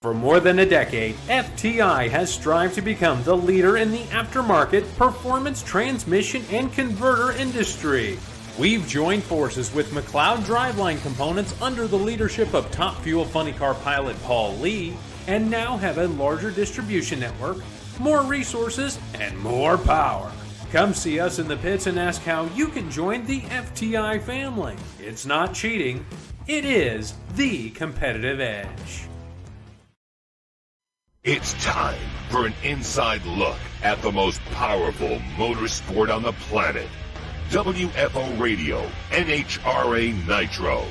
For more than a decade, FTI has strived to become the leader in the aftermarket performance transmission and converter industry. We've joined forces with McLeod driveline components under the leadership of Top Fuel Funny Car pilot Paul Lee, and now have a larger distribution network, more resources, and more power. Come see us in the pits and ask how you can join the FTI family. It's not cheating, it is the competitive edge. It's time for an inside look at the most powerful motorsport on the planet. WFO Radio, NHRA Nitro.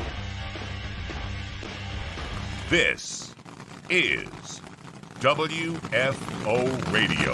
This is WFO Radio.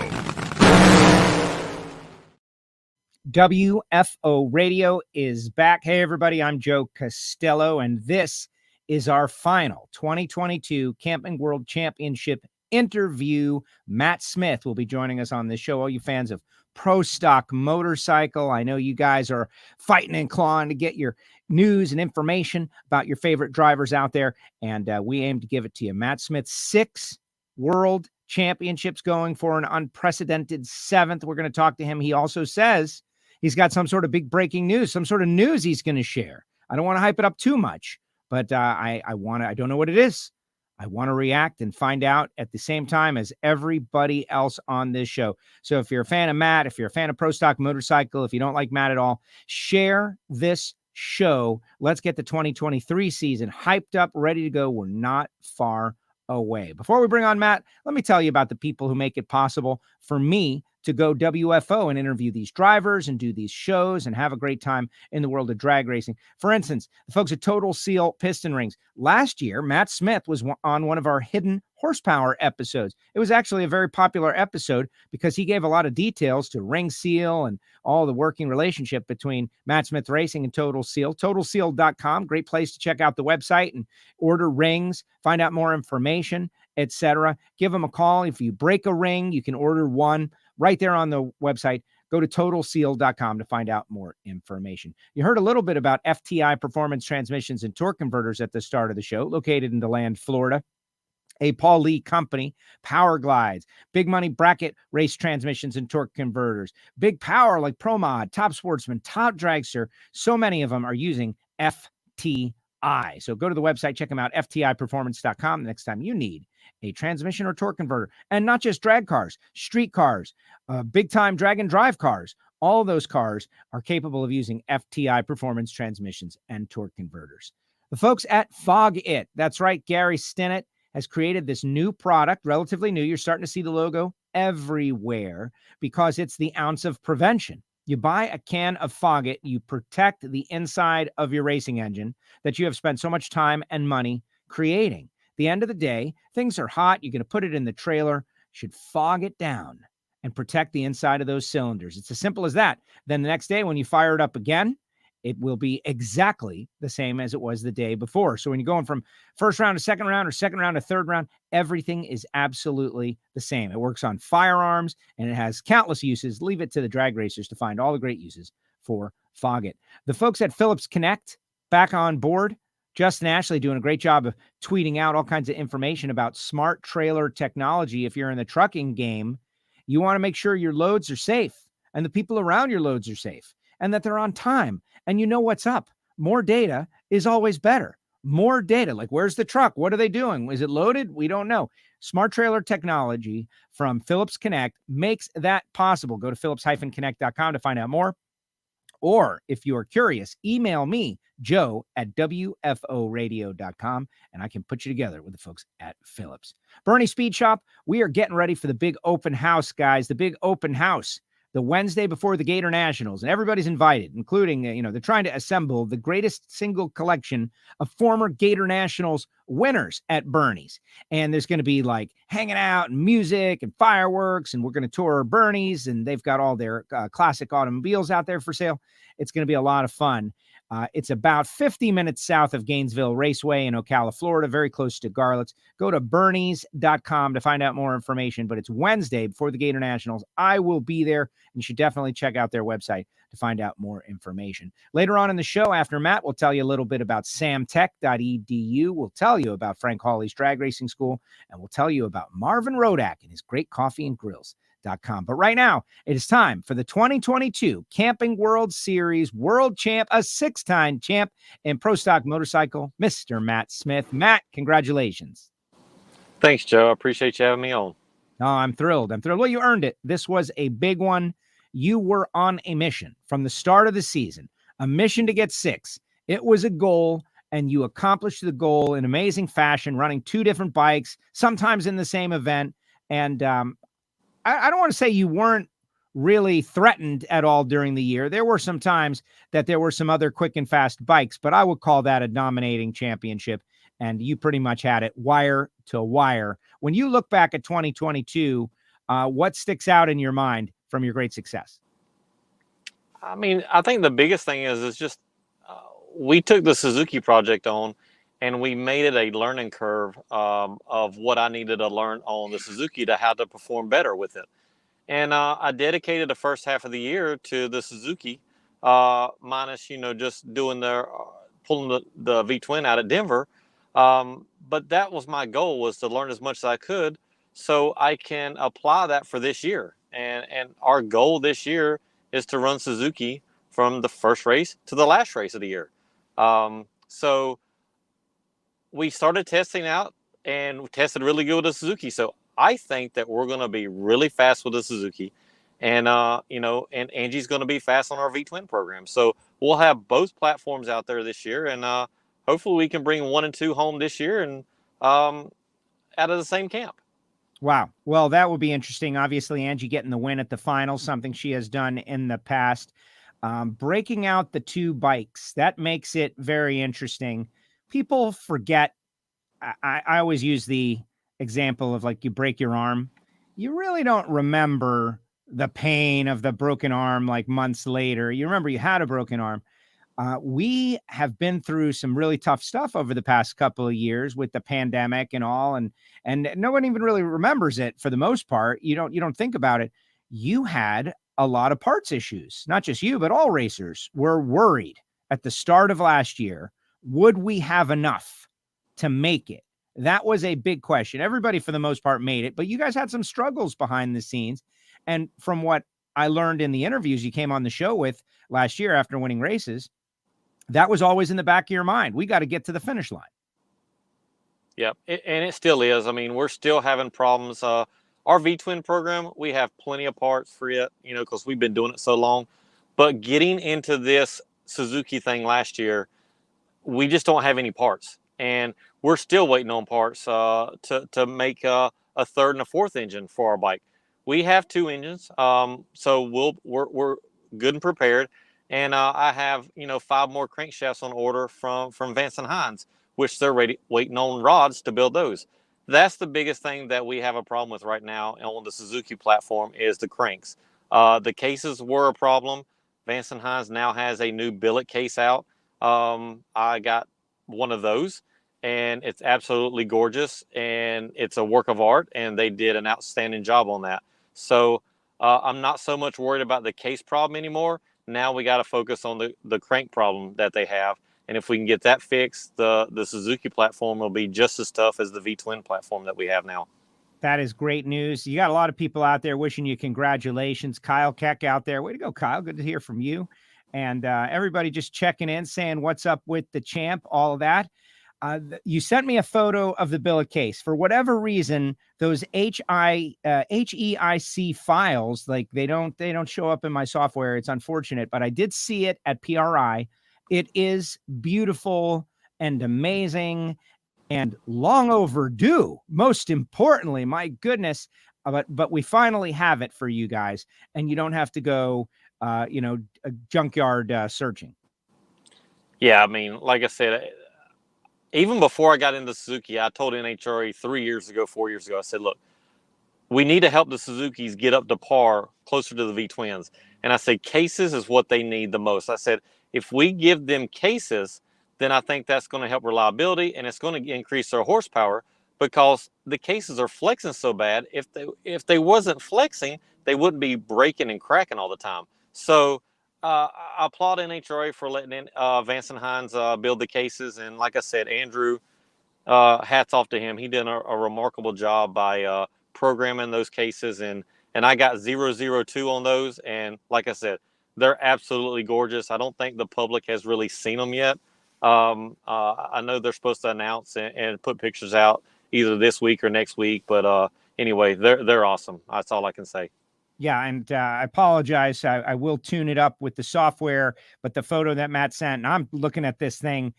WFO Radio is back. Hey, everybody, I'm Joe Castello, and this is our final 2022 Camping World Championship interview. Matt Smith will be joining us on this show. All you fans of Pro Stock Motorcycle, I know you guys are fighting and clawing to get your news and information about your favorite drivers out there, and we aim to give it to you. Matt Smith, 6 world championships, going for an unprecedented 7th. We're going to talk to him. He also says he's got some sort of big breaking news, some sort of news he's going to share. I don't want to hype it up too much, but I don't know what it is. I want to react and find out at the same time as everybody else on this show. So if you're a fan of Matt, if you're a fan of Pro Stock Motorcycle, if you don't like Matt at all, share this show. Let's get the 2023 season hyped up, ready to go. We're not far away. Before we bring on Matt, let me tell you about the people who make it possible for me to go WFO and interview these drivers and do these shows and have a great time in the world of drag racing. For instance, the folks at Total Seal Piston Rings. Last year, Matt Smith was on one of our hidden horsepower episodes. It was actually a very popular episode because he gave a lot of details to Ring Seal and all the working relationship between Matt Smith Racing and Total Seal. TotalSeal.com, great place to check out the website and order rings, find out more information, etc. Give them a call. If you break a ring, you can order one right there on the website. Go to TotalSeal.com to find out more information. You heard a little bit about FTI Performance Transmissions and Torque Converters at the start of the show, located in DeLand, Florida. A Paul Lee company, Power Glides, big money bracket race transmissions and torque converters, big power like Pro Mod, Top Sportsman, Top Dragster. So many of them are using FTI. So go to the website, check them out, FTIperformance.com, the next time you need a transmission or torque converter. And not just drag cars, street cars, big time drag and drive cars. All of those cars are capable of using FTI Performance transmissions and torque converters. The folks at Fog It, that's right, Gary Stinnett has created this new product, relatively new. You're starting to see the logo everywhere because it's the ounce of prevention. You buy a can of Fog It, you protect the inside of your racing engine that you have spent so much time and money creating. At the end of the day, things are hot. You're going to put it in the trailer. You should fog it down and protect the inside of those cylinders. It's as simple as that. Then the next day when you fire it up again, it will be exactly the same as it was the day before. So when you're going from first round to second round or second round to third round, everything is absolutely the same. It works on firearms and it has countless uses. Leave it to the drag racers to find all the great uses for Fog It. The folks at Phillips Connect back on board. Justin Ashley doing a great job of tweeting out all kinds of information about smart trailer technology. If you're in the trucking game, you want to make sure your loads are safe and the people around your loads are safe and that they're on time and you know what's up. More data is always better. More data, like where's the truck? What are they doing? Is it loaded? We don't know. Smart trailer technology from Phillips Connect makes that possible. Go to phillips-connect.com to find out more. Or if you are curious, email me, Joe at WFOradio.com, and I can put you together with the folks at Phillips. Bernie Speed Shop, we are getting ready for the big open house, guys. The big open house, the Wednesday before the Gator Nationals, and everybody's invited, including, they're trying to assemble the greatest single collection of former Gator Nationals winners at Bernie's. And there's going to be like hanging out and music and fireworks, and we're going to tour Bernie's, and they've got all their classic automobiles out there for sale. It's going to be a lot of fun. It's about 50 minutes south of Gainesville Raceway in Ocala, Florida, very close to Garlett's. Go to bernies.com to find out more information, but it's Wednesday before the Gator Nationals. I will be there, and you should definitely check out their website to find out more information. Later on in the show, after Matt, we'll tell you a little bit about samtech.edu. We'll tell you about Frank Hawley's Drag Racing School, and we'll tell you about Marvin Rodak and his great coffee and grills.com. But right now, it is time for the 2022 Camping World Series World Champ, a 6-time champ in Pro Stock Motorcycle, Mr. Matt Smith. Matt, congratulations. Thanks, Joe. I appreciate you having me on. Oh, I'm thrilled. Well, you earned it. This was a big one. You were on a mission from the start of the season, a mission to get 6. It was a goal, and you accomplished the goal in amazing fashion, running 2 different bikes, sometimes in the same event. And I don't want to say you weren't really threatened at all during the year. There were some times that there were some other quick and fast bikes, but I would call that a dominating championship. And you pretty much had it wire to wire. When you look back at 2022, what sticks out in your mind from your great success? I mean, I think the biggest thing is just we took the Suzuki project on and we made it a learning curve of what I needed to learn on the Suzuki to how to perform better with it. And I dedicated the first half of the year to the Suzuki, minus, just doing pulling the V-twin out at Denver. But that was my goal, was to learn as much as I could so I can apply that for this year. And our goal this year is to run Suzuki from the first race to the last race of the year. So we started testing out and we tested really good with the Suzuki. So I think that we're going to be really fast with the Suzuki, and, and Angie's going to be fast on our V-twin program. So we'll have both platforms out there this year, and, hopefully we can bring 1 and 2 home this year and out of the same camp. Wow. Well, that will be interesting. Obviously, Angie getting the win at the final, something she has done in the past. Breaking out the 2 bikes, that makes it very interesting. People forget. I always use the example of, like, you break your arm. You really don't remember the pain of the broken arm like months later. You remember you had a broken arm. We have been through some really tough stuff over the past couple of years with the pandemic and all, and no one even really remembers it for the most part. You don't think about it. You had a lot of parts issues, not just you, but all racers were worried at the start of last year. Would we have enough to make it? That was a big question. Everybody for the most part made it, but you guys had some struggles behind the scenes. And from what I learned in the interviews you came on the show with last year after winning races, that was always in the back of your mind. We got to get to the finish line. Yeah, and it still is. I mean, we're still having problems. Our V-twin program, we have plenty of parts for it, because we've been doing it so long. But getting into this Suzuki thing last year, we just don't have any parts. And we're still waiting on parts to make a 3rd and a 4th engine for our bike. We have 2 engines, so we're good and prepared. And I have, 5 more crankshafts on order from Vance and Hines, which they're waiting on rods to build those. That's the biggest thing that we have a problem with right now on the Suzuki platform is the cranks. The cases were a problem. Vance and Hines now has a new billet case out. I got one of those, and it's absolutely gorgeous, and it's a work of art, and they did an outstanding job on that. So I'm not so much worried about the case problem anymore. Now we got to focus on the crank problem that they have. And if we can get that fixed, the Suzuki platform will be just as tough as the V-twin platform that we have now. That is great news. You got a lot of people out there wishing you congratulations. Kyle Keck out there. Way to go, Kyle. Good to hear from you. And everybody just checking in, saying what's up with the champ, all of that. You sent me a photo of the billet case. For whatever reason, those HEIC files, like they don't show up in my software. It's unfortunate, but I did see it at PRI. It is beautiful and amazing and long overdue. Most importantly, my goodness, but we finally have it for you guys, and you don't have to go, junkyard searching. Yeah, I mean, like I said, even before I got into Suzuki, I told NHRA 4 years ago, I said, look, we need to help the Suzukis get up to par closer to the V-twins. And I said, cases is what they need the most. I said, if we give them cases, then I think that's going to help reliability, and it's going to increase their horsepower, because the cases are flexing so bad. If they wasn't flexing, they wouldn't be breaking and cracking all the time. So I applaud NHRA for letting Vance and Hines build the cases. And like I said, Andrew, hats off to him. He did a remarkable job by programming those cases. And I got 002 on those. And like I said, they're absolutely gorgeous. I don't think the public has really seen them yet. I know they're supposed to announce and put pictures out either this week or next week. But anyway, they're awesome. That's all I can say. Yeah, and I apologize. I will tune it up with the software, but the photo that Matt sent, and I'm looking at this thing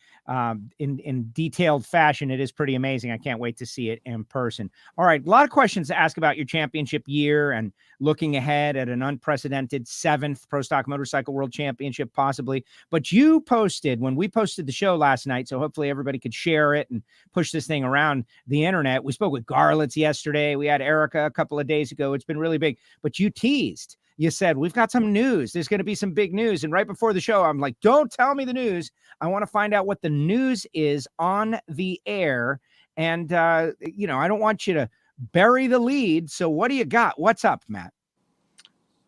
in detailed fashion. It is pretty amazing. I can't wait to see it in person. All right, a lot of questions to ask about your championship year and looking ahead at an unprecedented 7th Pro Stock Motorcycle World Championship, possibly. But you posted, when we posted the show last night, so hopefully everybody could share it and push this thing around the internet. We spoke with Garlitz yesterday. We had Erica a couple of days ago. It's been really big. But you teased. You said, we've got some news. There's going to be some big news. And right before the show, I'm like, don't tell me the news. I want to find out what the news is on the air. And, I don't want you to bury the lead. So what do you got? What's up, Matt?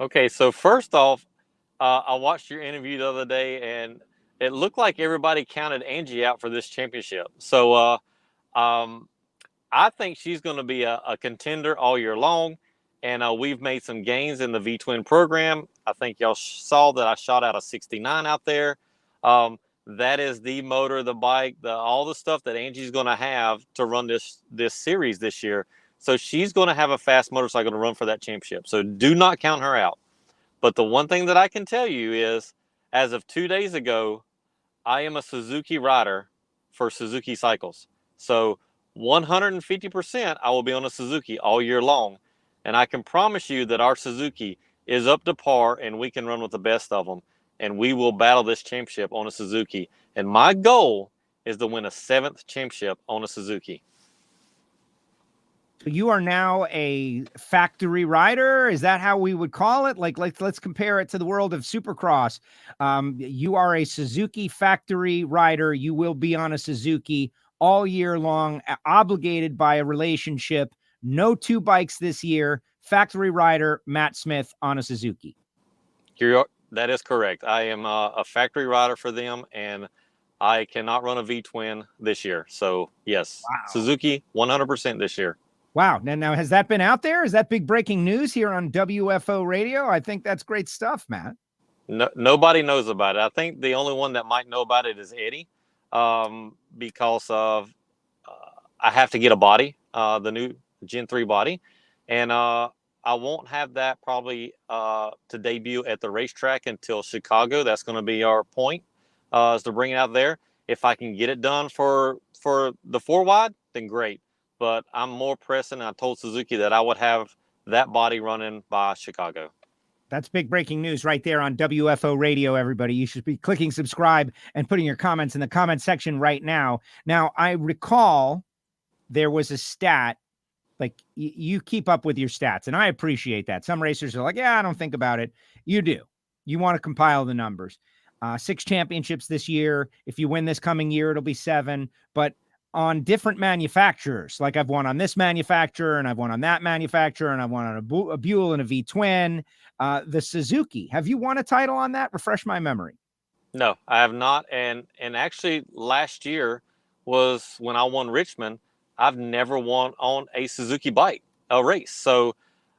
Okay, so first off, I watched your interview the other day, and it looked like everybody counted Angie out for this championship. So I think she's going to be a contender all year long. And we've made some gains in the V-twin program. I think y'all saw that I shot out a 69 out there. That is the motor, the bike, all the stuff that Angie's going to have to run this series this year. So she's going to have a fast motorcycle to run for that championship. So do not count her out. But the one thing that I can tell you is, as of 2 days ago, I am a Suzuki rider for Suzuki Cycles. So 150% I will be on a Suzuki all year long. And I can promise you that our Suzuki is up to par, and we can run with the best of them. And we will battle this championship on a Suzuki. And my goal is to win a 7th championship on a Suzuki. So you are now a factory rider. Is that how we would call it? Like let's compare it to the world of Supercross. You are a Suzuki factory rider. You will be on a Suzuki all year long, obligated by a relationship. No 2 bikes this year. Factory rider Matt Smith on a Suzuki. That is correct. I am a factory rider for them, and I cannot run a V-twin this year. So, yes, wow. Suzuki 100% this year. Wow. Now, has that been out there? Is that big breaking news here on WFO Radio? I think that's great stuff, Matt. No, nobody knows about it. I think the only one that might know about it is Eddie, because of I have to get a body, the new Gen 3 body, and I won't have that probably to debut at the racetrack until Chicago. That's going to be our point, is to bring it out there. If I can get it done for the 4-wide, then great. But I'm more pressing. I told Suzuki that I would have that body running by Chicago. That's big breaking news right there on WFO Radio, everybody. You should be clicking subscribe and putting your comments in the comment section right now. Now, I recall there was a stat. Like, you keep up with your stats, and I appreciate that. Some racers are like, yeah, I don't think about it. You do. You want to compile the numbers. 6 championships this year. If you win this coming year, it'll be 7. But on different manufacturers, like I've won on this manufacturer, and I've won on that manufacturer, and I've won on a Buell and a V-twin. The Suzuki, have you won a title on that? Refresh my memory. No, I have not. And actually, last year was when I won Richmond. I've never won on a Suzuki bike, a race. So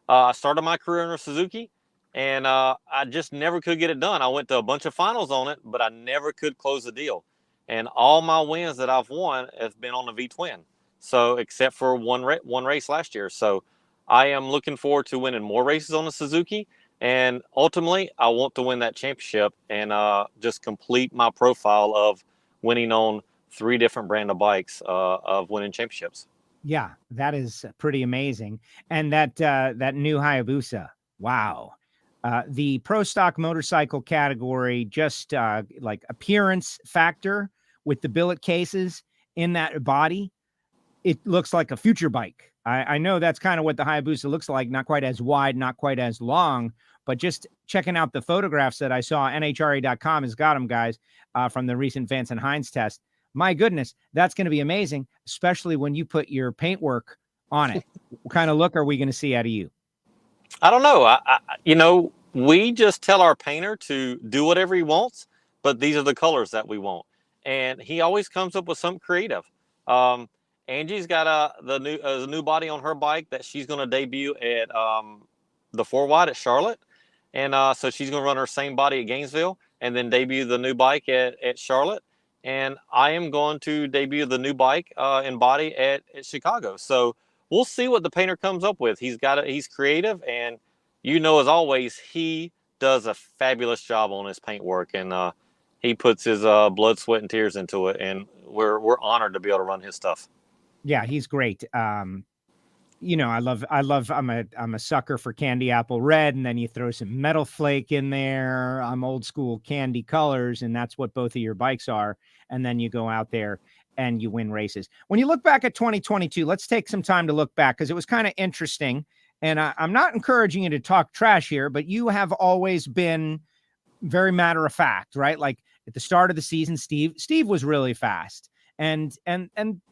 I started my career in a Suzuki, and I just never could get it done. I went to a bunch of finals on it, but I never could close the deal. And all my wins that I've won have been on the V-twin. So except for one race last year. So I am looking forward to winning more races on the Suzuki. And ultimately, I want to win that championship and just complete my profile of winning on 3 different brand of bikes of winning championships. Yeah, that is pretty amazing. And that new Hayabusa, wow. The Pro Stock Motorcycle category, just like appearance factor with the billet cases in that body, it looks like a future bike. I know that's kind of what the Hayabusa looks like, not quite as wide, not quite as long, but just checking out the photographs that I saw, NHRA.com has got them, guys, from the recent Vance and Hines test. My goodness, that's going to be amazing, especially when you put your paintwork on it. What kind of look are we going to see out of you? I don't know. We just tell our painter to do whatever he wants, but these are the colors that we want. And he always comes up with something creative. Angie's got the new body on her bike that she's going to debut at the 4 Wide at Charlotte. And so she's going to run her same body at Gainesville and then debut the new bike at Charlotte. And I am going to debut the new bike and body at Chicago. So we'll see what the painter comes up with. He's creative, and as always, he does a fabulous job on his paint work, and he puts his blood, sweat, and tears into it. And we're honored to be able to run his stuff. Yeah, he's great. I'm a sucker for candy apple red, and then you throw some metal flake in there. I'm old school candy colors, and that's what both of your bikes are. And then you go out there and you win races. When you look back at 2022, let's take some time to look back, because it was kind of interesting. And I'm not encouraging you to talk trash here, but you have always been very matter of fact, right? Like at the start of the season, Steve was really fast, and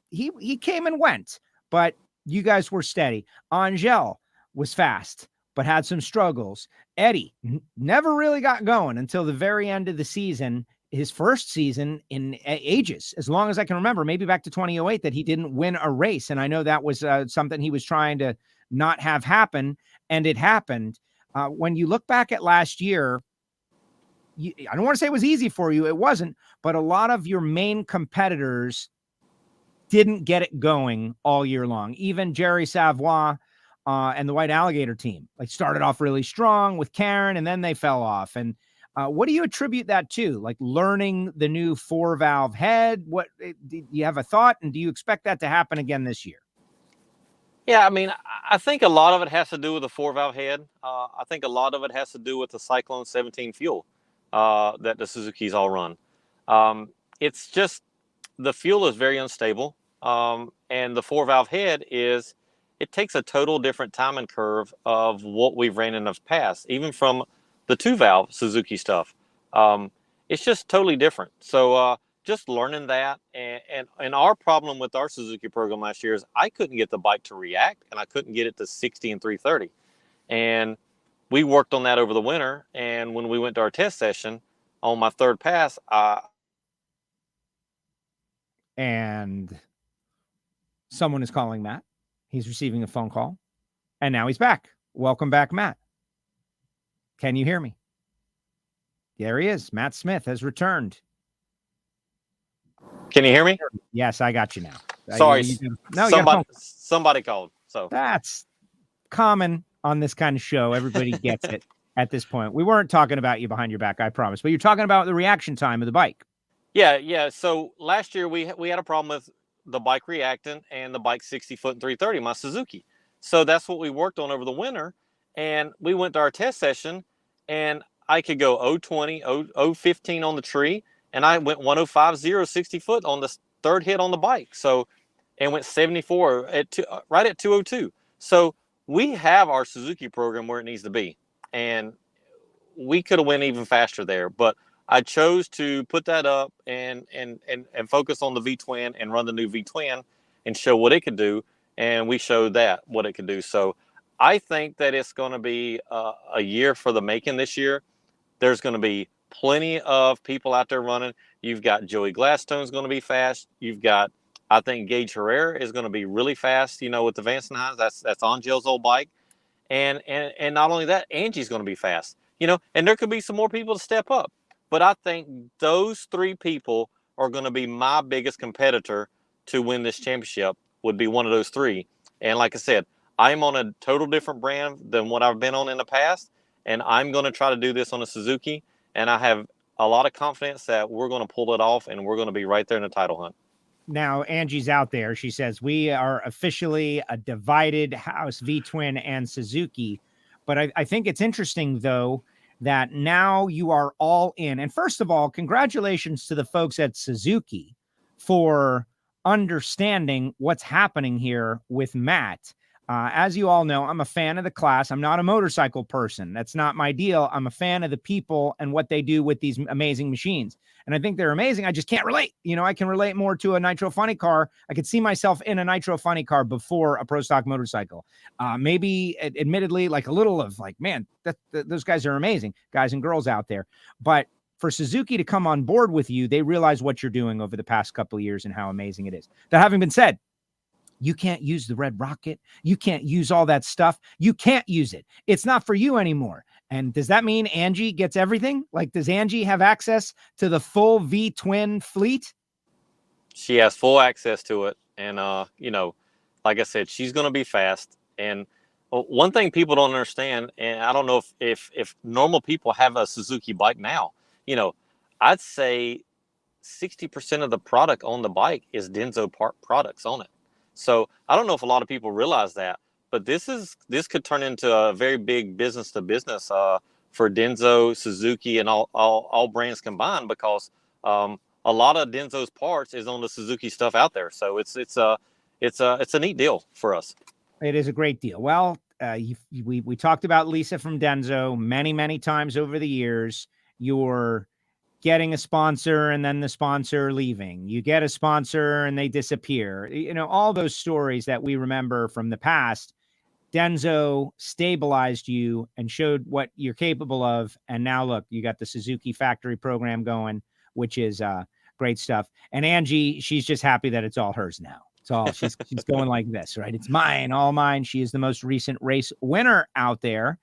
he came and went, but you guys were steady. Angel was fast, but had some struggles. Eddie never really got going until the very end of the season, his first season in ages, as long as I can remember, maybe back to 2008, that he didn't win a race. And I know that was something he was trying to not have happen, and it happened. When you look back at last year, I don't want to say it was easy for you. It wasn't, but a lot of your main competitors didn't get it going all year long. Even Jerry Savoy and the White Alligator team, like, started off really strong with Karen, and then they fell off. And what do you attribute that to? Like learning the new 4-valve head? What do you have a thought? And do you expect that to happen again this year? Yeah, I mean, I think a lot of it has to do with the 4-valve head. I think a lot of it has to do with the Cyclone 17 fuel that the Suzuki's all run. It's just the fuel is very unstable. And the 4-valve head it takes a total different timing curve of what we've ran in the past, even from the 2-valve Suzuki stuff. It's just totally different. So just learning that, and our problem with our Suzuki program last year is I couldn't get the bike to react, and I couldn't get it to 60 and 330. And we worked on that over the winter. And when we went to our test session on my third pass, and someone is calling Matt. He's receiving a phone call, and now he's back. Welcome back, Matt. Can you hear me? There he is. Matt Smith has returned. Can you hear me? Yes, I got you now. Sorry. Somebody called. So that's common on this kind of show. Everybody gets it at this point. We weren't talking about you behind your back, I promise. But you're talking about the reaction time of the bike. Yeah. So last year we had a problem with the bike reacting and the bike 60 foot and 330, my Suzuki. So that's what we worked on over the winter. And we went to our test session, and I could go 020, 015 on the tree, and I went 105.0 60 foot on the third hit on the bike. So, and went 74 right at 202. So we have our Suzuki program where it needs to be, and we could have went even faster there. But I chose to put that up and focus on the V-twin and run the new V-twin and show what it could do, and we showed that what it could do. So I think that it's going to be a year for the making this year. There's going to be plenty of people out there running. You've got Joey Gladstone's going to be fast. You've got, I think, Gage Herrera is going to be really fast, with the Vansenheim. That's Angel's old bike. And not only that, Angie's going to be fast, and there could be some more people to step up. But I think those three people are going to be my biggest competitor to win this championship, would be one of those three. And like I said, I'm on a total different brand than what I've been on in the past, and I'm going to try to do this on a Suzuki, and I have a lot of confidence that we're going to pull it off, and we're going to be right there in the title hunt. Now, Angie's out there. She says, we are officially a divided house, V-twin and Suzuki. But I think it's interesting, though, that now you are all in. And first of all, congratulations to the folks at Suzuki for understanding what's happening here with Matt. As you all know, I'm a fan of the class. I'm not a motorcycle person. That's not my deal. I'm a fan of the people and what they do with these amazing machines. And I think they're amazing. I just can't relate. I can relate more to a Nitro Funny car. I could see myself in a Nitro Funny car before a Pro Stock motorcycle. Maybe, admittedly, like a little of like, man, those guys are amazing, guys and girls out there. But for Suzuki to come on board with you, they realize what you're doing over the past couple of years and how amazing it is. That having been said, you can't use the Red Rocket. You can't use all that stuff. You can't use it. It's not for you anymore. And does that mean Angie gets everything? Like, does Angie have access to the full V-twin fleet? She has full access to it. And, like I said, she's going to be fast. And one thing people don't understand, and I don't know if normal people have a Suzuki bike now, I'd say 60% of the product on the bike is Denso products on it. So I don't know if a lot of people realize that, but this could turn into a very big business to business for Denso, Suzuki, and all brands combined, because a lot of Denso's parts is on the Suzuki stuff out there. So it's a neat deal for us. It is a great deal. Well, we talked about Lisa from Denso many, many times over the years. You're getting a sponsor and then the sponsor leaving. You get a sponsor and they disappear. All those stories that we remember from the past. Denso stabilized you and showed what you're capable of. And now look, you got the Suzuki factory program going, which is great stuff. And Angie, she's just happy that it's all hers now. It's all she's going like this, right? It's mine, all mine. She is the most recent race winner out there.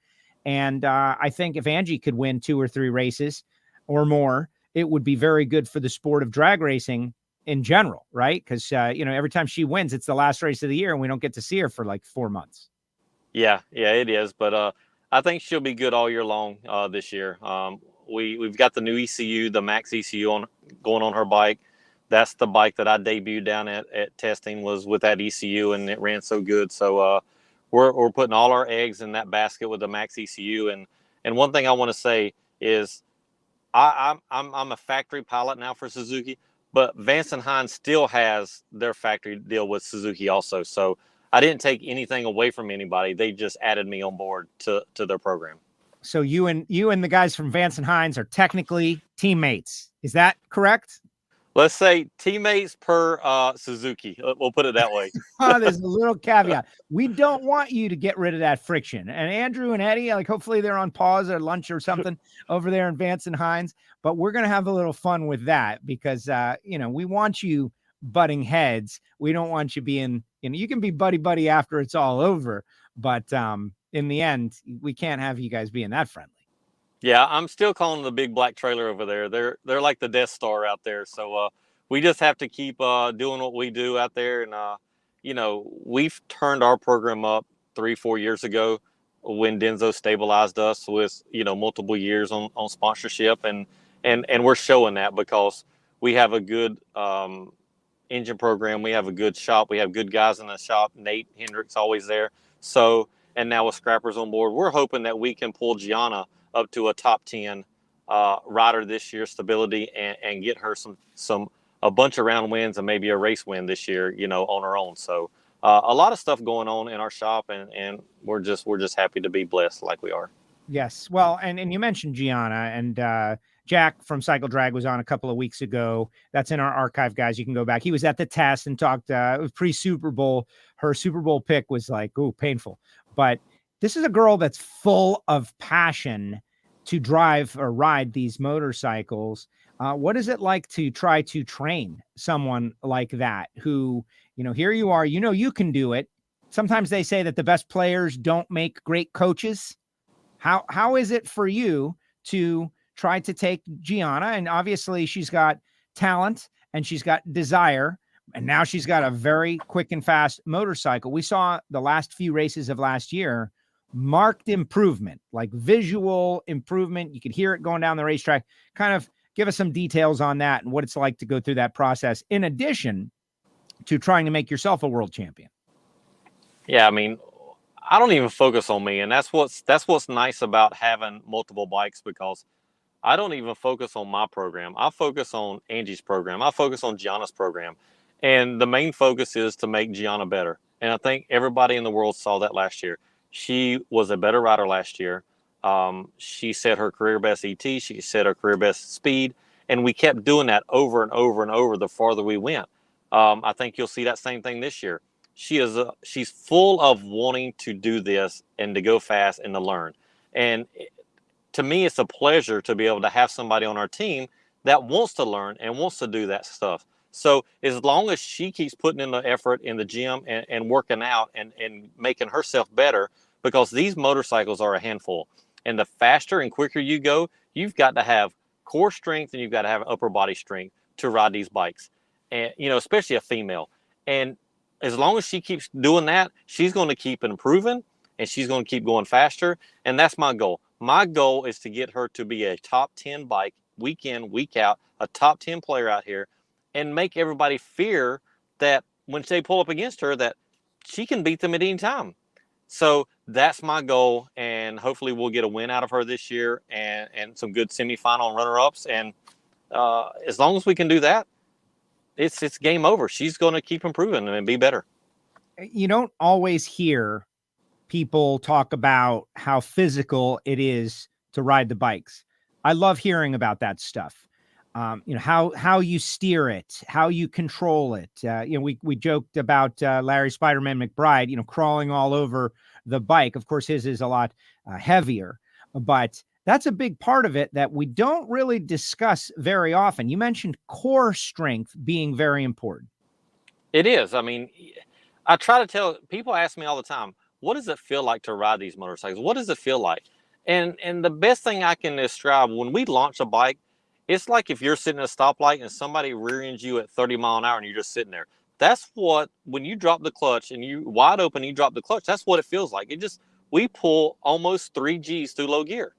And I think if Angie could win 2 or 3 races or more, it would be very good for the sport of drag racing in general, right? Because, every time she wins, it's the last race of the year and we don't get to see her for like 4 months. Yeah, it is. But I think she'll be good all year long this year. We've got the new ECU, the Max ECU going on her bike. That's the bike that I debuted down at testing, was with that ECU, and it ran so good. So we're putting all our eggs in that basket with the Max ECU. And one thing I want to say is I'm a factory pilot now for Suzuki, but Vance and Hines still has their factory deal with Suzuki also. So I didn't take anything away from anybody. They just added me on board to their program. So you and the guys from Vance and Hines are technically teammates. Is that correct? Let's say teammates per Suzuki. We'll put it that way. There's a little caveat. We don't want you to get rid of that friction. And Andrew and Eddie, hopefully they're on pause or lunch or something over there in Vance and Hines. But we're going to have a little fun with that because, we want you butting heads. We don't want you being, you can be buddy after it's all over. But in the end, we can't have you guys being that friendly. Yeah, I'm still calling the big black trailer over there. They're like the Death Star out there. So we just have to keep doing what we do out there. And, we've turned our program up 3-4 years ago when Denso stabilized us with, multiple years on sponsorship. And we're showing that because we have a good engine program. We have a good shop. We have good guys in the shop. Nate Hendricks always there. So, and now with Scrappers on board, we're hoping that we can pull Gianna up to a top 10 rider this year, stability, and get her a bunch of round wins and maybe a race win this year, on her own. So a lot of stuff going on in our shop, and we're just happy to be blessed like we are. Yes. Well, and you mentioned Gianna, and Jack from Cycle Drag was on a couple of weeks ago. That's in our archive, guys. You can go back. He was at the test and talked, it was pre-Super Bowl. Her Super Bowl pick was like, ooh, painful. But this is a girl that's full of passion to drive or ride these motorcycles. What is it like to try to train someone like that who, here you are, you can do it. Sometimes they say that the best players don't make great coaches. How is it for you to try to take Gianna? And obviously she's got talent and she's got desire, and now she's got a very quick and fast motorcycle. We saw the last few races of last year, marked improvement, like visual improvement. You could hear it going down the racetrack. Kind of give us some details on that and what it's like to go through that process, in addition to trying to make yourself a world champion. Yeah, I mean, I don't even focus on me, and that's what's nice about having multiple bikes, because I don't even focus on my program. I focus on Angie's program. I focus on Gianna's program, and the main focus is to make Gianna better. And I think everybody in the world saw that last year. She was a better rider last year. She set her career best ET. She set her career best speed. And we kept doing that over and over and over the farther we went. I think you'll see that same thing this year. She's full of wanting to do this and to go fast and to learn. And to me, it's a pleasure to be able to have somebody on our team that wants to learn and wants to do that stuff. So as long as she keeps putting in the effort in the gym and working out and making herself better, because these motorcycles are a handful. And the faster and quicker you go, you've got to have core strength and you've got to have upper body strength to ride these bikes. And, especially a female. And as long as she keeps doing that, she's going to keep improving and she's going to keep going faster. And that's my goal. My goal is to get her to be a top 10 bike week in, week out, a top 10 player out here, and make everybody fear that when they pull up against her, that she can beat them at any time. So that's my goal. And hopefully we'll get a win out of her this year and some good semifinal and runner-ups. And as long as we can do that, it's game over. She's going to keep improving and be better. You don't always hear people talk about how physical it is to ride the bikes. I love hearing about that stuff. How you steer it, how you control it. We joked about Larry Spider-Man McBride, crawling all over the bike. Of course, his is a lot heavier, but that's a big part of it that we don't really discuss very often. You mentioned core strength being very important. It is. I mean, I try to tell people, ask me all the time, what does it feel like to ride these motorcycles? What does it feel like? And the best thing I can describe, when we launch a bike, it's like if you're sitting at a stoplight and somebody rear ends you at 30 mile an hour and you're just sitting there. That's what, when you drop the clutch and you wide open, you drop the clutch, that's what it feels like. We pull almost 3 Gs through low gear.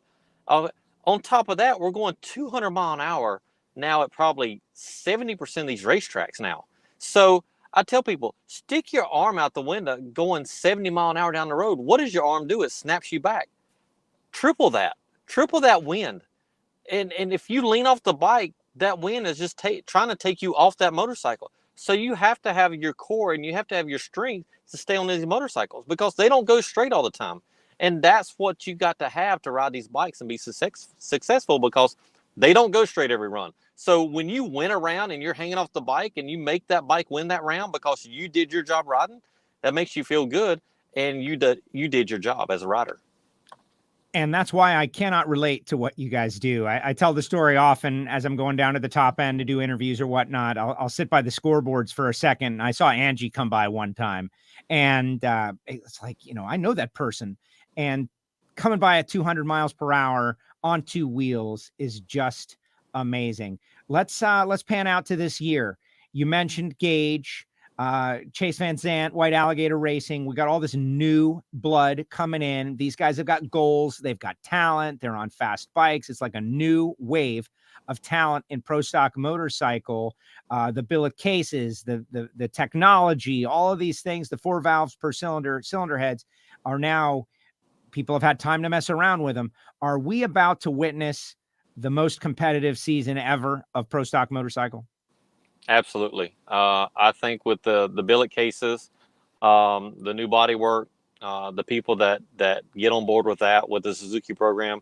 On top of that, we're going 200 mile an hour now at probably 70% of these racetracks now. So I tell people, stick your arm out the window going 70 mile an hour down the road. What does your arm do? It snaps you back. Triple that wind. And if you lean off the bike, that wind is just trying to take you off that motorcycle. So you have to have your core and you have to have your strength to stay on these motorcycles because they don't go straight all the time. And that's what you got to have to ride these bikes and be successful because they don't go straight every run. So when you win a round and you're hanging off the bike and you make that bike win that round because you did your job riding, that makes you feel good and you did your job as a rider. And that's why I cannot relate to what you guys do. I tell the story often as I'm going down to the top end to do interviews or whatnot. I'll sit by the scoreboards for a second. I saw Angie come by one time and it's like, I know that person. And coming by at 200 miles per hour on 2 wheels is just amazing. Let's pan out to this year. You mentioned Gage, Chase Van Zandt, White Alligator Racing. We got all this new blood coming in. These guys have got goals. They've got talent. They're on fast bikes. It's like a new wave of talent in pro stock motorcycle. The billet cases, the technology, all of these things, the 4 valves per cylinder heads are now, people have had time to mess around with them. Are we about to witness the most competitive season ever of pro stock motorcycle? Absolutely. I think with the billet cases, the new body work, the people that get on board with that, with the Suzuki program,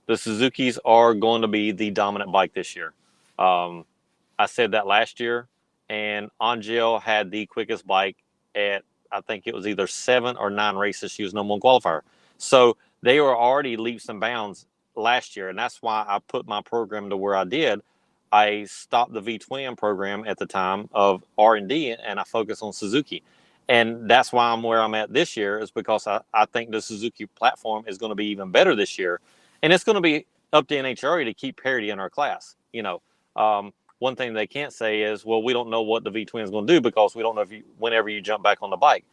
the Suzukis are going to be the dominant bike this year. I said that last year, and Angel had the quickest bike at, I think it was either 7 or 9 races. She was number 1 qualifier. So they were already leaps and bounds last year, and that's why I put my program to where I did. I stopped the V-Twin program at the time of R&D, and I focused on Suzuki. And that's why I'm where I'm at this year, is because I think the Suzuki platform is going to be even better this year. And it's going to be up to NHRA to keep parity in our class. One thing they can't say is, well, we don't know what the V-Twin is going to do because we don't know whenever you jump back on the bike.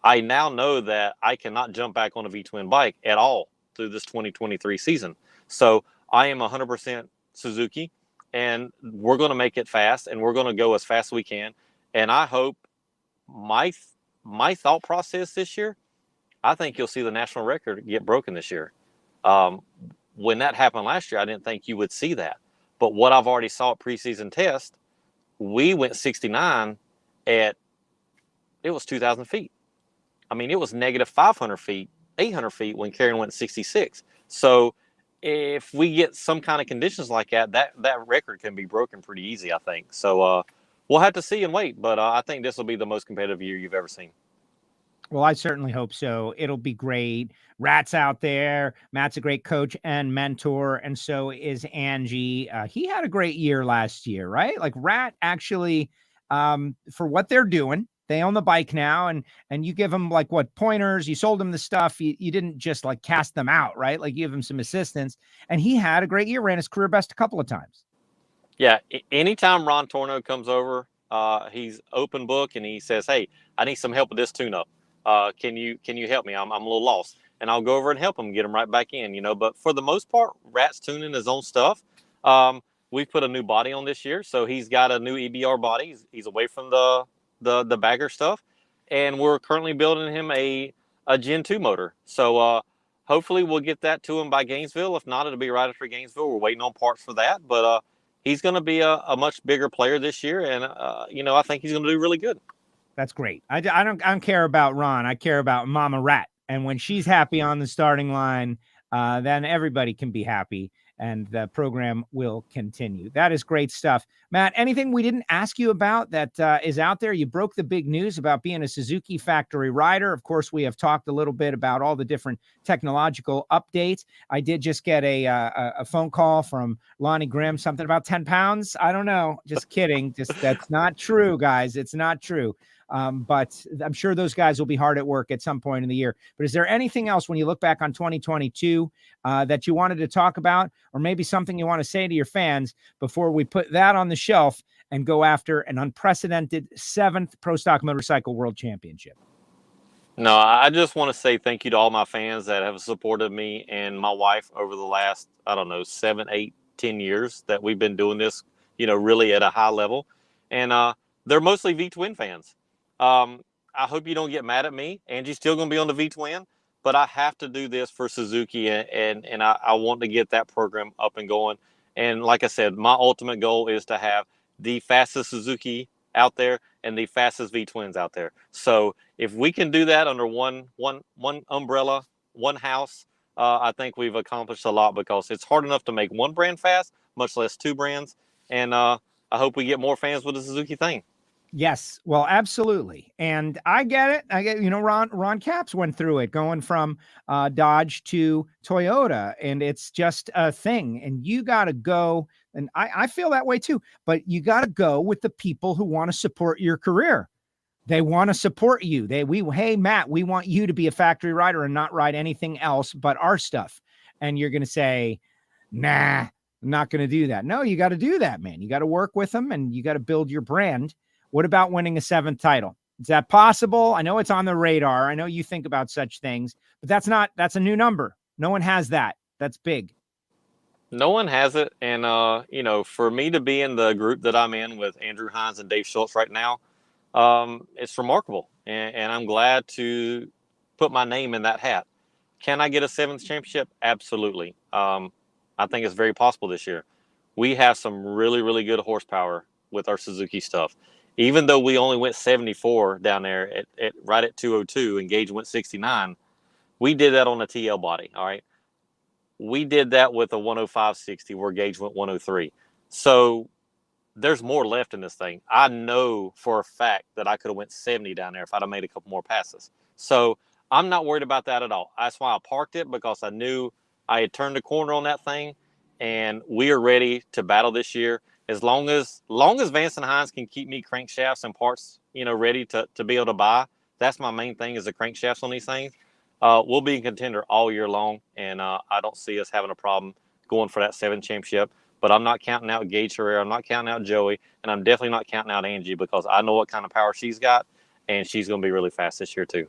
I now know that I cannot jump back on a V-Twin bike at all through this 2023 season. So I am 100% Suzuki, and we're going to make it fast, and we're going to go as fast as we can. And I hope my thought process this year, I think you'll see the national record get broken this year. When that happened last year, I didn't think you would see that. But what I've already saw at preseason test, we went 69 it was 2,000 feet. I mean, it was negative 500 feet, 800 feet when Karen went 66. So if we get some kind of conditions like that, that record can be broken pretty easy, I think. So we'll have to see and wait. But I think this will be the most competitive year you've ever seen. Well, I certainly hope so. It'll be great. Rat's out there. Matt's a great coach and mentor, and so is Angie. He had a great year last year, right? Like Rat actually, for what they're doing, they own the bike now, and you give them like what pointers. You sold them the stuff. You didn't just like cast them out, right? Like you give him some assistance, and he had a great year. Ran his career best a couple of times. Yeah, anytime Ron Torno comes over, he's open book, and he says, "Hey, I need some help with this tune-up. Can you help me? I'm a little lost." And I'll go over and help him get him right back in, But for the most part, Rat's tuning his own stuff. We've put a new body on this year, so he's got a new EBR body. He's away from the bagger stuff, and we're currently building him a Gen 2 motor. So hopefully we'll get that to him by Gainesville. If not, it'll be right after Gainesville. We're waiting on parts for that, but he's going to be a much bigger player this year, and I think he's going to do really good. That's great. I don't care about Ron. I care about Mama Rat. And when she's happy on the starting line, then everybody can be happy and the program will continue. That is great stuff. Matt, anything we didn't ask you about that is out there? You broke the big news about being a Suzuki factory rider. Of course, we have talked a little bit about all the different technological updates. I did just get a phone call from Lonnie Grimm, something about 10 pounds. I don't know. Just kidding. That's not true, guys. It's not true. But I'm sure those guys will be hard at work at some point in the year. But is there anything else when you look back on 2022 that you wanted to talk about, or maybe something you want to say to your fans before we put that on the shelf and go after an unprecedented 7th Pro Stock Motorcycle World Championship? No, I just want to say thank you to all my fans that have supported me and my wife over the last, 7, 8, 10 years that we've been doing this, really at a high level. And they're mostly V-Twin fans. I hope you don't get mad at me. Angie's still going to be on the V-Twin, but I have to do this for Suzuki, and I want to get that program up and going. And like I said, my ultimate goal is to have the fastest Suzuki out there and the fastest V-Twins out there. So if we can do that under one umbrella, one house, I think we've accomplished a lot, because it's hard enough to make one brand fast, much less two brands. And I hope we get more fans with the Suzuki thing. Yes, well, absolutely. And I get it. Ron Capps went through it, going from Dodge to Toyota, and it's just a thing. And you got to go, and I feel that way too, but you got to go with the people who want to support your career. They want to support you. Hey, Matt, we want you to be a factory rider and not ride anything else but our stuff. And you're going to say, nah, I'm not going to do that. No, you got to do that, man. You got to work with them, and you got to build your brand. What about winning a 7th title? Is that possible? I know it's on the radar. I know you think about such things, but that's a new number. No one has that. That's big. No one has it. And, for me to be in the group that I'm in with Andrew Hines and Dave Schultz right now, it's remarkable. And I'm glad to put my name in that hat. Can I get a 7th championship? Absolutely. I think it's very possible this year. We have some really, really good horsepower with our Suzuki stuff. Even though we only went 74 down there right at 202 and Gage went 69, we did that on a TL body, all right? We did that with a 105/60 where Gage went 103. So there's more left in this thing. I know for a fact that I could have went 70 down there if I'd have made a couple more passes. So I'm not worried about that at all. That's why I parked it, because I knew I had turned the corner on that thing, and we are ready to battle this year. As long as Vance and Hines can keep me crankshafts and parts, ready to be able to buy, that's my main thing, is the crankshafts on these things. We'll be in contender all year long, and I don't see us having a problem going for that 7th championship. But I'm not counting out Gage Herrera, I'm not counting out Joey, and I'm definitely not counting out Angie, because I know what kind of power she's got, and she's going to be really fast this year too.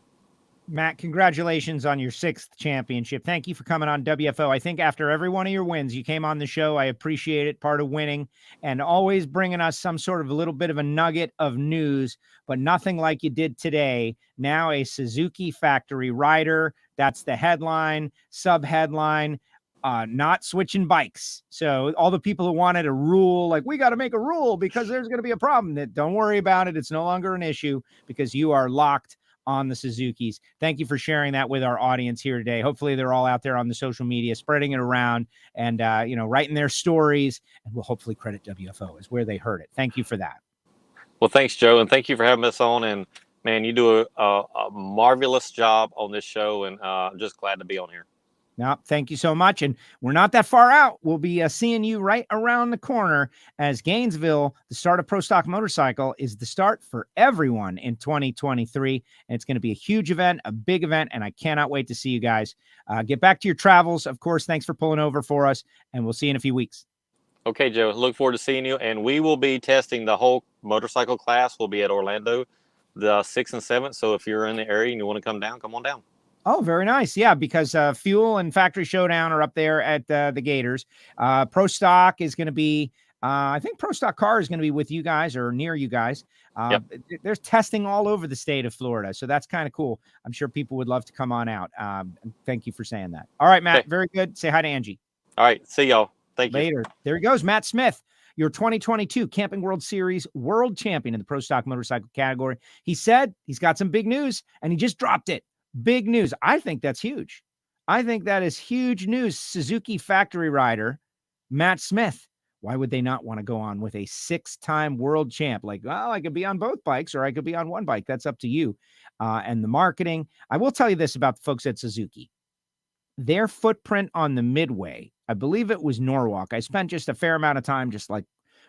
Matt, congratulations on your 6th championship. Thank you for coming on WFO. I think after every one of your wins, you came on the show. I appreciate it. Part of winning, and always bringing us some sort of a little bit of a nugget of news, but nothing like you did today. Now a Suzuki factory rider. That's the headline, sub-headline, not switching bikes. So all the people who wanted a rule, like we got to make a rule because there's going to be a problem, that don't worry about it. It's no longer an issue, because you are locked on the Suzukis. Thank you for sharing that with our audience here today. Hopefully they're all out there on the social media, spreading it around and, writing their stories, and we'll hopefully credit WFO as where they heard it. Thank you for that. Well, thanks, Joe. And thank you for having us on. And man, you do a marvelous job on this show. And I'm just glad to be on here. No, thank you so much. And we're not that far out. We'll be seeing you right around the corner as Gainesville, the start of Pro Stock Motorcycle, is the start for everyone in 2023. And it's going to be a huge event, a big event, and I cannot wait to see you guys. Get back to your travels. Of course, thanks for pulling over for us, and we'll see you in a few weeks. Okay, Joe. Look forward to seeing you. And we will be testing the whole motorcycle class. We'll be at Orlando the 6th and 7th. So if you're in the area and you want to come down, come on down. Oh, very nice. Yeah, because Fuel and Factory Showdown are up there at the Gators. Pro Stock is going to be, I think Pro Stock Car is going to be with you guys or near you guys. Yep. There's testing all over the state of Florida. So that's kind of cool. I'm sure people would love to come on out. Thank you for saying that. All right, Matt, very good. Say hi to Angie. All right. See y'all. Thank you. Later. There he goes, Matt Smith, your 2022 Camping World Series world champion in the Pro Stock Motorcycle category. He said he's got some big news, and he just dropped it. Big news. I think that's huge. I think that is huge news. Suzuki factory rider, Matt Smith. Why would they not want to go on with a 6-time world champ? Like, well, I could be on both bikes or I could be on one bike. That's up to you. And the marketing. I will tell you this about the folks at Suzuki. Their footprint on the Midway, I believe it was Norwalk. I spent just a fair amount of time just like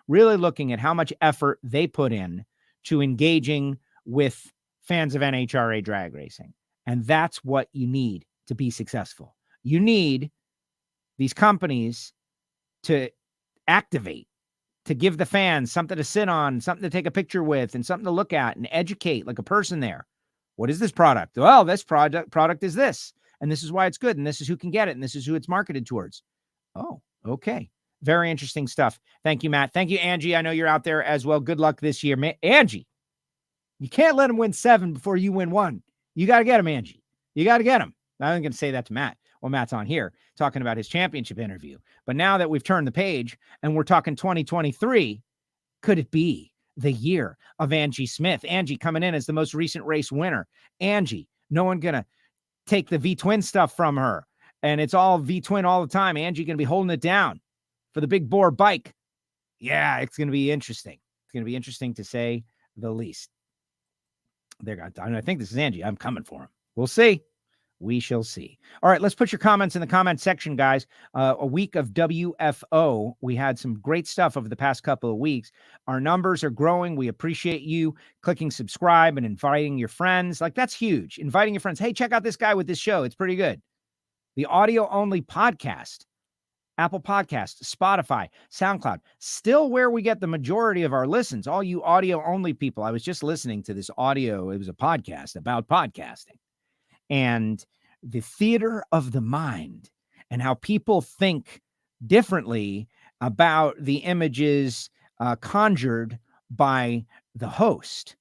really looking at how much effort they put in to engaging with fans of NHRA drag racing. And that's what you need to be successful. You need these companies to activate, to give the fans something to sit on, something to take a picture with, and something to look at and educate like a person there. What is this product? Well, this product is this, and this is why it's good, and this is who can get it, and this is who it's marketed towards. Oh, okay. Very interesting stuff. Thank you, Matt. Thank you, Angie. I know you're out there as well. Good luck this year. Angie, you can't let him win 7 before you win 1. You got to get him, Angie. You got to get him. I'm going to say that to Matt. Well, Matt's on here talking about his championship interview. But now that we've turned the page and we're talking 2023, could it be the year of Angie Smith? Angie coming in as the most recent race winner. Angie, no one going to take the V-twin stuff from her. And it's all V-twin all the time. Angie going to be holding it down for the big bore bike. Yeah, it's going to be interesting. It's going to be interesting to say the least. I think this is Angie. I'm coming for him. We'll see. We shall see. All right, let's put your comments in the comment section, guys. A week of WFO. We had some great stuff over the past couple of weeks. Our numbers are growing. We appreciate you clicking subscribe and inviting your friends. Like, that's huge. Inviting your friends. Hey, check out this guy with this show. It's pretty good. The audio-only podcast. Apple Podcasts, Spotify, SoundCloud, still where we get the majority of our listens. All you audio-only people. I was just listening to this audio. It was a podcast about podcasting and the theater of the mind and how people think differently about the images conjured by the host.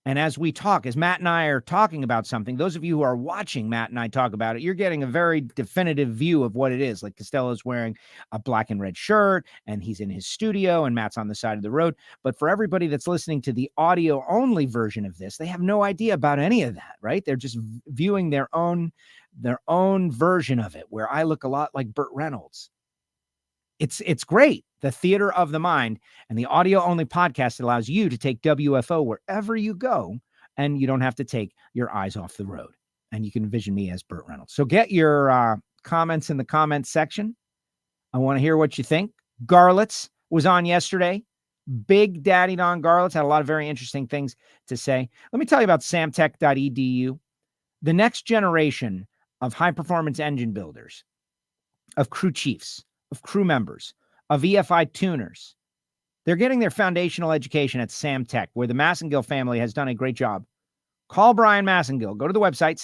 And as we talk, as Matt and I are talking about something, those of you who are watching Matt and I talk about it, you're getting a very definitive view of what it is. Like Castello's wearing a black and red shirt and he's in his studio and Matt's on the side of the road. But for everybody that's listening to the audio only version of this, they have no idea about any of that, right? They're just viewing their own version of it, where I look a lot like Burt Reynolds. It's great. The theater of the mind, and the audio only podcast allows you to take WFO wherever you go, and you don't have to take your eyes off the road, and you can envision me as Burt Reynolds. So get your comments in the comments section. I want to hear what you think. Garlitz was on yesterday. Big Daddy Don Garlitz had a lot of very interesting things to say. Let me tell you about samtech.edu, the next generation of high-performance engine builders, of crew chiefs, of crew members, of EFI tuners. They're getting their foundational education at Samtech, where the Massengill family has done a great job. Call Brian Massengill. Go to the website,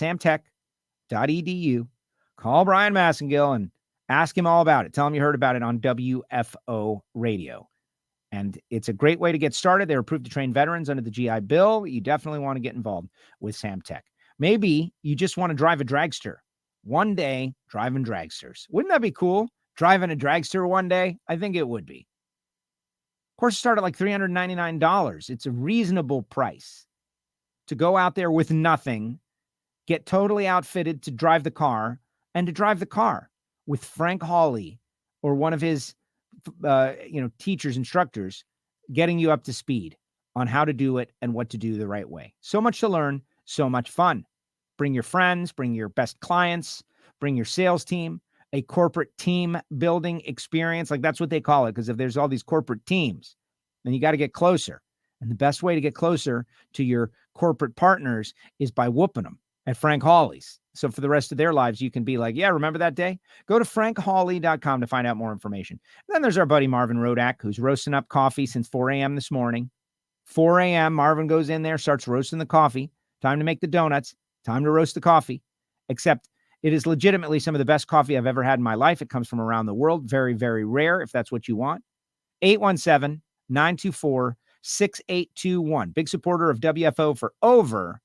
samtech.edu. Call Brian Massengill and ask him all about it. Tell him you heard about it on WFO Radio. And it's a great way to get started. They're approved to train veterans under the GI Bill. You definitely want to get involved with Samtech. Maybe you just want to drive a dragster. One day, driving dragsters. Wouldn't that be cool? Driving a dragster one day? I think it would be. Courses start at like $399. It's a reasonable price. to go out there with nothing, get totally outfitted to drive the car, and to drive the car with Frank Hawley or one of his teachers, instructors, getting you up to speed on how to do it and what to do the right way. So much to learn, so much fun. Bring your friends, bring your best clients, bring your sales team, a corporate team building experience. Like that's what they call it. Because if there's all these corporate teams, then you got to get closer. And the best way to get closer to your corporate partners is by whooping them at Frank Hawley's. So for the rest of their lives, you can be like, yeah, remember that day? Go to frankhawley.com to find out more information. And then there's our buddy Marvin Rodak, who's roasting up coffee since 4 a.m. this morning. 4 a.m., Marvin goes in there, starts roasting the coffee. Time to make the donuts. Time to roast the coffee. Except it is legitimately some of the best coffee I've ever had in my life. It comes from around the world. Very, very rare, if that's what you want. 817-924-6821. Big supporter of WFO for over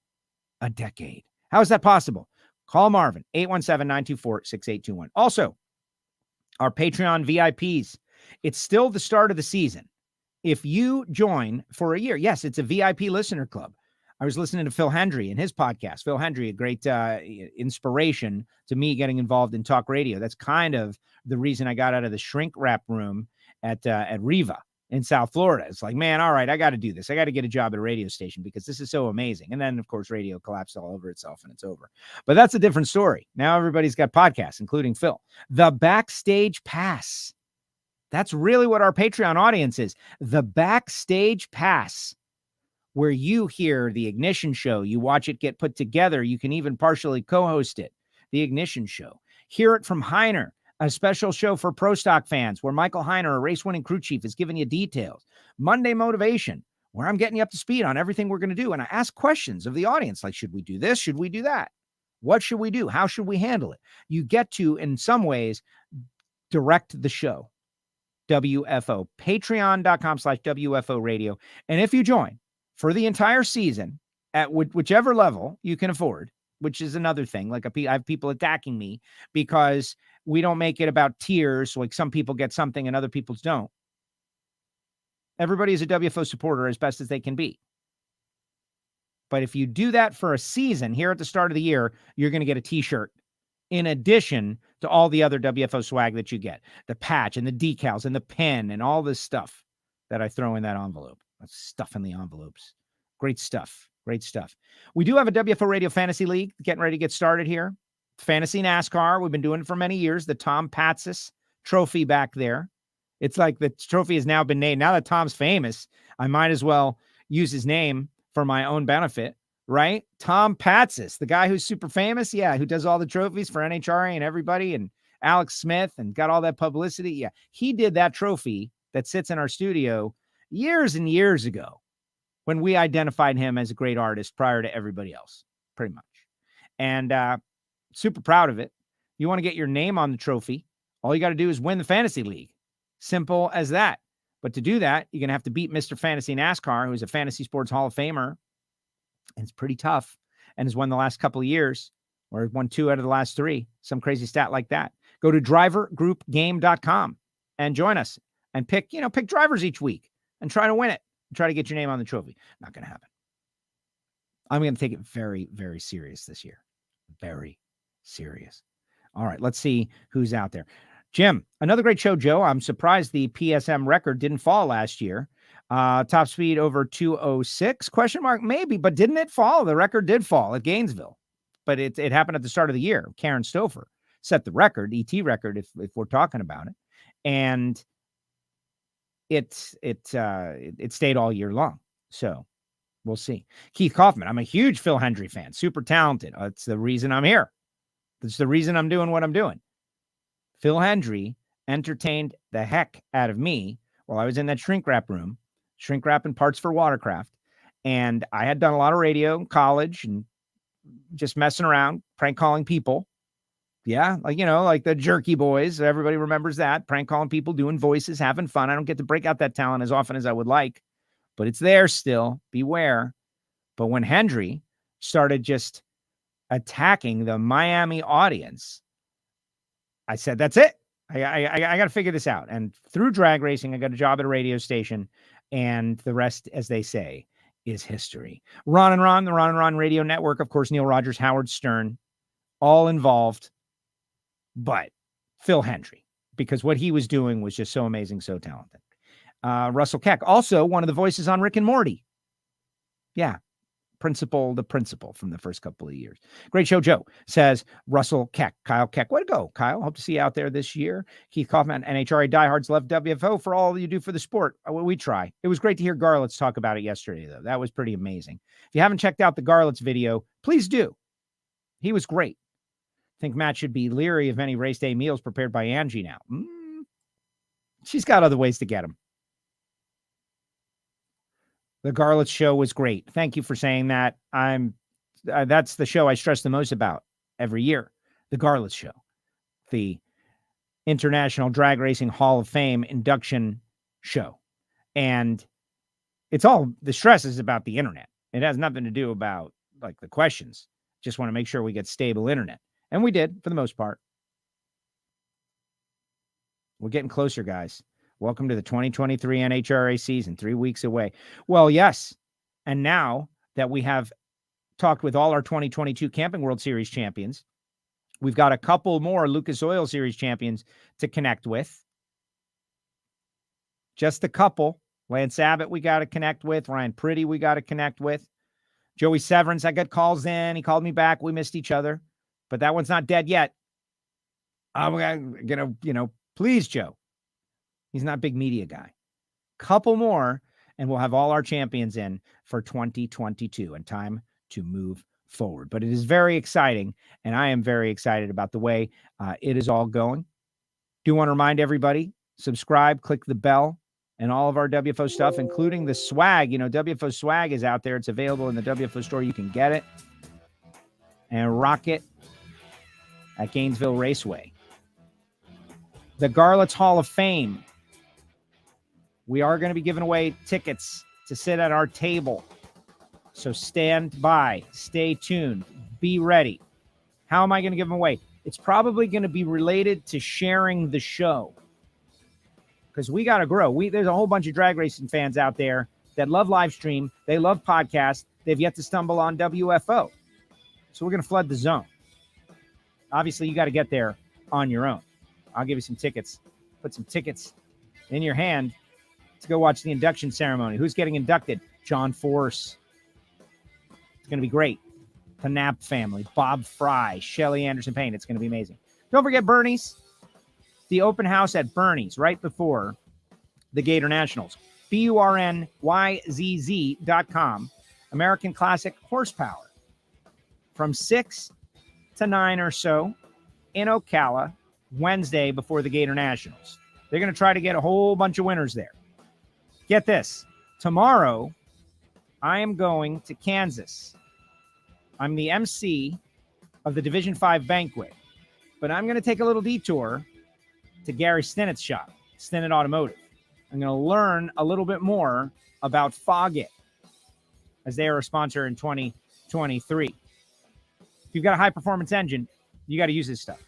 a decade. How is that possible? Call Marvin, 817-924-6821. Also, our Patreon VIPs. It's still the start of the season. If you join for a year, yes, it's a VIP listener club. I was listening to Phil Hendry in his podcast. Phil Hendry, a great inspiration to me getting involved in talk radio. That's kind of the reason I got out of the shrink wrap room at Riva in South Florida. It's like, man, all right, I got to do this. I got to get a job at a radio station because this is so amazing. And then, of course, radio collapsed all over itself and it's over. But that's a different story. Now everybody's got podcasts, including Phil. The Backstage Pass. That's really what our Patreon audience is. The Backstage Pass, where you hear the Ignition Show. You watch it get put together. You can even partially co-host it, the Ignition Show. Hear it from Heiner, a special show for Pro Stock fans where Michael Heiner, a race-winning crew chief, is giving you details. Monday Motivation, where I'm getting you up to speed on everything we're going to do. And I ask questions of the audience, like, should we do this? Should we do that? What should we do? How should we handle it? You get to, in some ways, direct the show. WFO. Patreon.com/WFO Radio. And if you join for the entire season at whichever level you can afford, which is another thing. Like I have people attacking me because we don't make it about tiers. Like some people get something and other people's don't. Everybody is a WFO supporter as best as they can be. But if you do that for a season here at the start of the year, you're going to get a t-shirt in addition to all the other WFO swag that you get. The patch and the decals and the pen and all this stuff that I throw in that envelope. That's stuff in the envelopes. Great stuff. Great stuff. We do have a WFO Radio Fantasy League getting ready to get started here. Fantasy NASCAR. We've been doing it for many years. The Tom Patsis trophy back there. It's like the trophy has now been named. Now that Tom's famous, I might as well use his name for my own benefit, right? Tom Patsis, the guy who's super famous. Yeah. Who does all the trophies for NHRA and everybody and Alex Smith and got all that publicity. Yeah. He did that trophy that sits in our studio years and years ago when we identified him as a great artist prior to everybody else, pretty much. And super proud of it. You want to get your name on the trophy, all you got to do is win the Fantasy League. Simple as that. But to do that, you're going to have to beat Mr. Fantasy NASCAR, who's a Fantasy Sports Hall of Famer. And it's pretty tough and has won the last couple of years or won 2 out of the last 3. Some crazy stat like that. Go to drivergroupgame.com and join us and pick drivers each week and try to win it. Try to get your name on the trophy. Not going to happen. I'm going to take it very, very serious this year. Very serious. All right, let's see who's out there. Jim, another great show, Joe. I'm surprised the PSM record didn't fall last year. Top speed over 206? ? Maybe, but didn't it fall? The record did fall at Gainesville, but it happened at the start of the year. Karen Stouffer set the record, ET record, if we're talking about it, and it stayed all year long. So we'll see. Keith Kaufman, I'm a huge Phil Hendry fan, super talented. That's the reason I'm here. That's the reason I'm doing what I'm doing. Phil Hendry entertained the heck out of me while I was in that shrink wrap room, shrink wrapping parts for watercraft. And I had done a lot of radio in college and just messing around, prank calling people. Yeah, like the Jerky Boys. Everybody remembers that. Prank calling people, doing voices, having fun. I don't get to break out that talent as often as I would like, but it's there still. Beware. But when Hendry started just attacking the Miami audience, I said, that's it. I got to figure this out. And through drag racing, I got a job at a radio station, and the rest, as they say, is history. Ron and Ron, the Ron and Ron Radio Network, of course, Neil Rogers, Howard Stern, all involved, but Phil Hendry, because what he was doing was just so amazing, so talented. Russell Keck, also one of the voices on Rick and Morty. Yeah, the principal from the first couple of years. Great show, Joe, says Russell Keck. Kyle Keck, way to go, Kyle. Hope to see you out there this year. Keith Kaufman, NHRA diehards love WFO for all you do for the sport. We try. It was great to hear Garlitz talk about it yesterday, though. That was pretty amazing. If you haven't checked out the Garlitz video, please do. He was great. I think Matt should be leery of any race day meals prepared by Angie now. She's got other ways to get them. The Garlitz show was great. Thank you for saying that. That's the show I stress the most about every year. The Garlitz show, the International Drag Racing Hall of Fame induction show. And it's all, the stress is about the internet. It has nothing to do about like the questions. Just want to make sure we get stable internet. And we did for the most part. We're getting closer, guys. Welcome to the 2023 NHRA season, 3 weeks away. Well, yes. And now that we have talked with all our 2022 Camping World Series champions, we've got a couple more Lucas Oil Series champions to connect with. Just a couple. Lance Abbott we got to connect with. Ryan Pretty we got to connect with. Joey Severance, I got calls in. He called me back. We missed each other. But that one's not dead yet. I'm going to, please, Joe. He's not a big media guy. Couple more, and we'll have all our champions in for 2022 and time to move forward. But it is very exciting, and I am very excited about the way it is all going. Do want to remind everybody, subscribe, click the bell, and all of our WFO stuff, including the swag. WFO swag is out there. It's available in the WFO store. You can get it and rock it at Gainesville Raceway. The Garlitz Hall of Fame. We are going to be giving away tickets to sit at our table. So stand by, stay tuned, be ready. How am I going to give them away? It's probably going to be related to sharing the show, because we got to grow. There's a whole bunch of drag racing fans out there that love live stream. They love podcasts. They've yet to stumble on WFO. So we're going to flood the zone. Obviously, you got to get there on your own. I'll give you some tickets. Put some tickets in your hand to go watch the induction ceremony. Who's getting inducted? John Force. It's going to be great. The Knapp family, Bob Fry, Shelly Anderson Payne. It's going to be amazing. Don't forget Bernie's. The open house at Bernie's right before the Gator Nationals. BURNYZZ.com. American Classic Horsepower. From 6 to 9 or so in Ocala, Wednesday before the Gator Nationals. They're going to try to get a whole bunch of winners there. Get this. Tomorrow, I am going to Kansas. I'm the MC of the Division 5 banquet, but I'm going to take a little detour to Gary Stinnett's shop, Stinnett Automotive. I'm going to learn a little bit more about Foggit, as they are a sponsor in 2023. If you've got a high-performance engine, you got to use this stuff.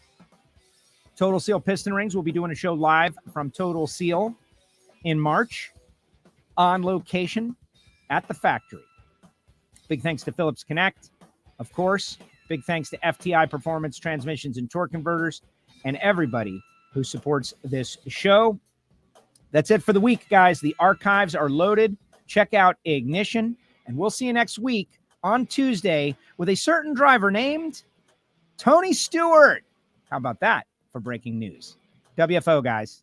Total Seal Piston Rings. We'll be doing a show live from Total Seal in March on location at the factory. Big thanks to Phillips Connect, of course. Big thanks to FTI Performance Transmissions and Torque Converters and everybody who supports this show. That's it for the week, guys. The archives are loaded. Check out Ignition, and we'll see you next week on Tuesday with a certain driver named Tony Stewart. How about that for breaking news? WFO, guys.